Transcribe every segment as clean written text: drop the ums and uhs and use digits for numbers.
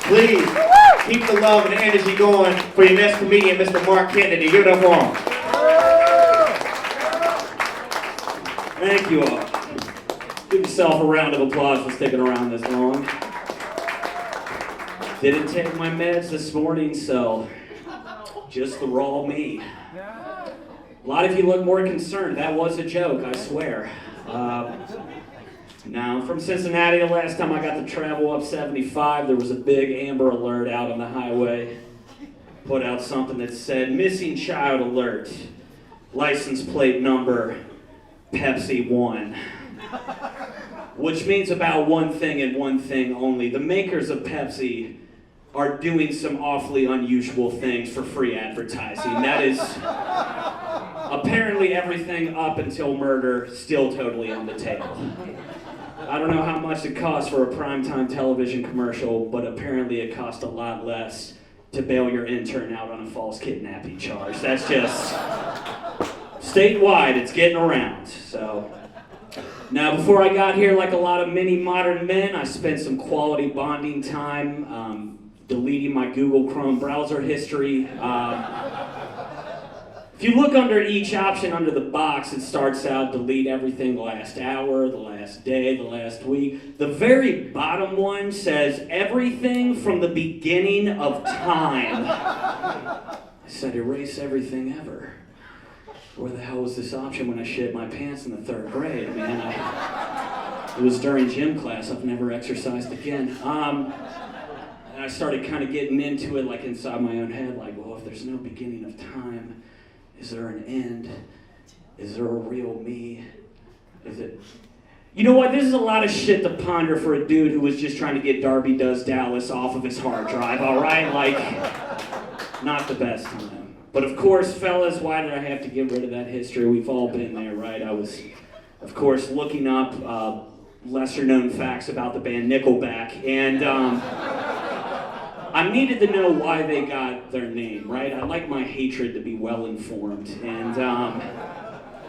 Please keep the love and the energy going for your next comedian, Mr. Marc Kennedy. Give it up for him. Thank you all. Give yourself a round of applause for sticking around this long. Didn't take my meds this morning, so just the raw me. A lot of you look more concerned. That was a joke, I swear. Now, I'm from Cincinnati. The last time I got to travel up 75, there was a big Amber Alert out on the highway. Put out something that said, missing child alert, license plate number, Pepsi 1. Which means about one thing and one thing only. The makers of Pepsi are doing some awfully unusual things for free advertising. That is apparently everything up until murder, still totally on the table. I don't know how much it costs for a primetime television commercial, but apparently it costs a lot less to bail your intern out on a false kidnapping charge. That's just statewide, it's getting around. So now, before I got here, like a lot of many modern men, I spent some quality bonding time deleting my Google Chrome browser history. If you look under each option under the box, it starts out delete everything the last hour, the last day, the last week. The very bottom one says everything from the beginning of time. I said erase everything ever. Where the hell was this option when I shit my pants in the 3rd grade, man? It was during gym class. I've never exercised again. And I started kind of getting into it, like inside my own head, like, well, if there's no beginning of time, is there an end? Is there a real me? Is it? You know what? This is a lot of shit to ponder for a dude who was just trying to get Darby Does Dallas off of his hard drive, all right? Like, not the best time. But of course, fellas, why did I have to get rid of that history? We've all been there, right? I was, of course, looking up lesser-known facts about the band Nickelback, and I needed to know why they got their name, right? I like my hatred to be well-informed, and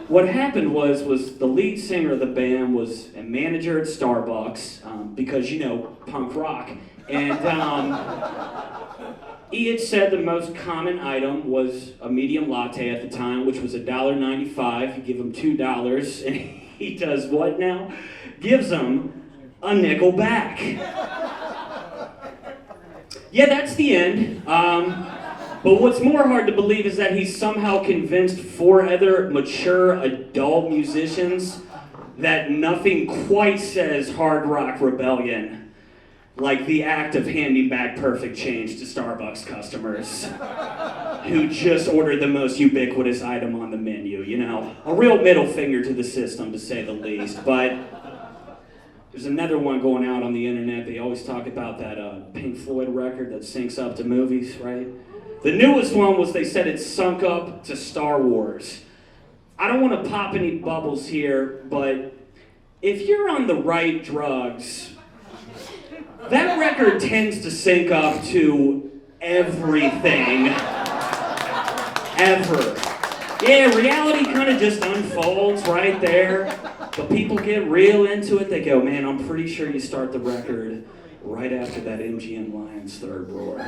what happened was the lead singer of the band was a manager at Starbucks, because, you know, punk rock, and he had said the most common item was a medium latte at the time, which was $1.95. You give him $2, and he does what now? Gives them a nickel back. Yeah, that's the end. But what's more hard to believe is that he somehow convinced 4 other mature adult musicians that nothing quite says hard rock rebellion like the act of handing back perfect change to Starbucks customers who just ordered the most ubiquitous item on the menu, you know? A real middle finger to the system, to say the least. But there's another one going out on the internet. They always talk about that Pink Floyd record that syncs up to movies, right? The newest one was they said it sunk up to Star Wars. I don't want to pop any bubbles here, but if you're on the right drugs, that record tends to sync up to everything, ever. Yeah, reality kind of just unfolds right there, but people get real into it. They go, man, I'm pretty sure you start the record right after that MGM Lions third roar.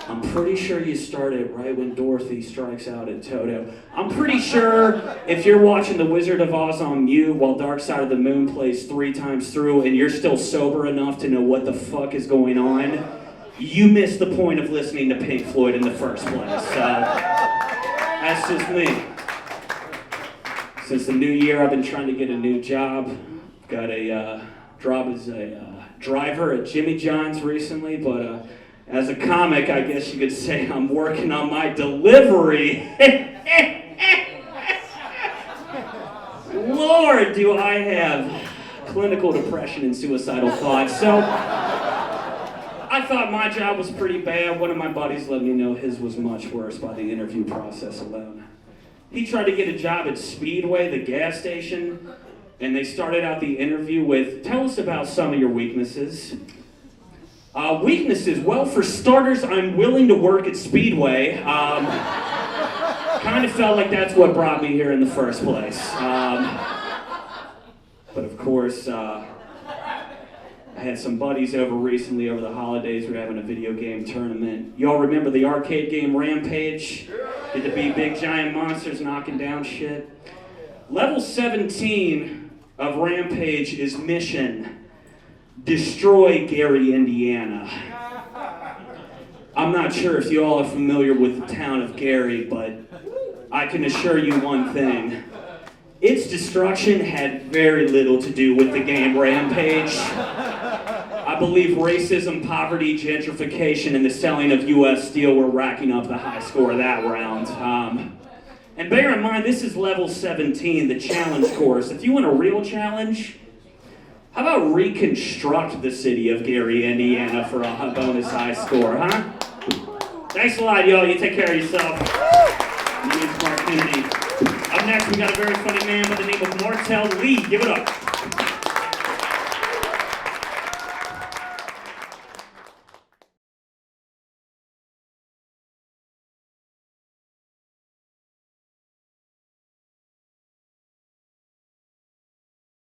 I'm pretty sure you start it right when Dorothy strikes out at Toto. I'm pretty sure if you're watching The Wizard of Oz on mute while Dark Side of the Moon plays 3 times through and you're still sober enough to know what the fuck is going on, you missed the point of listening to Pink Floyd in the first place. So that's just me. Since the new year, I've been trying to get a new job. Got a job as a driver at Jimmy John's recently, but as a comic, I guess you could say I'm working on my delivery. Lord, do I have clinical depression and suicidal thoughts. So I thought my job was pretty bad. One of my buddies let me know his was much worse by the interview process alone. He tried to get a job at Speedway, the gas station, and they started out the interview with, tell us about some of your weaknesses. Weaknesses, well, for starters, I'm willing to work at Speedway. Kind of felt like that's what brought me here in the first place. But of course, I had some buddies over recently over the holidays. We were having a video game tournament. Y'all remember the arcade game Rampage? Get to be big giant monsters knocking down shit. Level 17 of Rampage is mission: destroy Gary, Indiana. I'm not sure if you all are familiar with the town of Gary, but I can assure you one thing. Its destruction had very little to do with the game Rampage. I believe racism, poverty, gentrification, and the selling of U.S. steel were racking up the high score that round. And bear in mind, this is level 17, the challenge course. If you want a real challenge, how about reconstruct the city of Gary, Indiana for a bonus high score, huh? Thanks a lot, y'all. You take care of yourself. My name's Marc Kennedy. Up next, we got a very funny man by the name of Martel Lee. Give it up.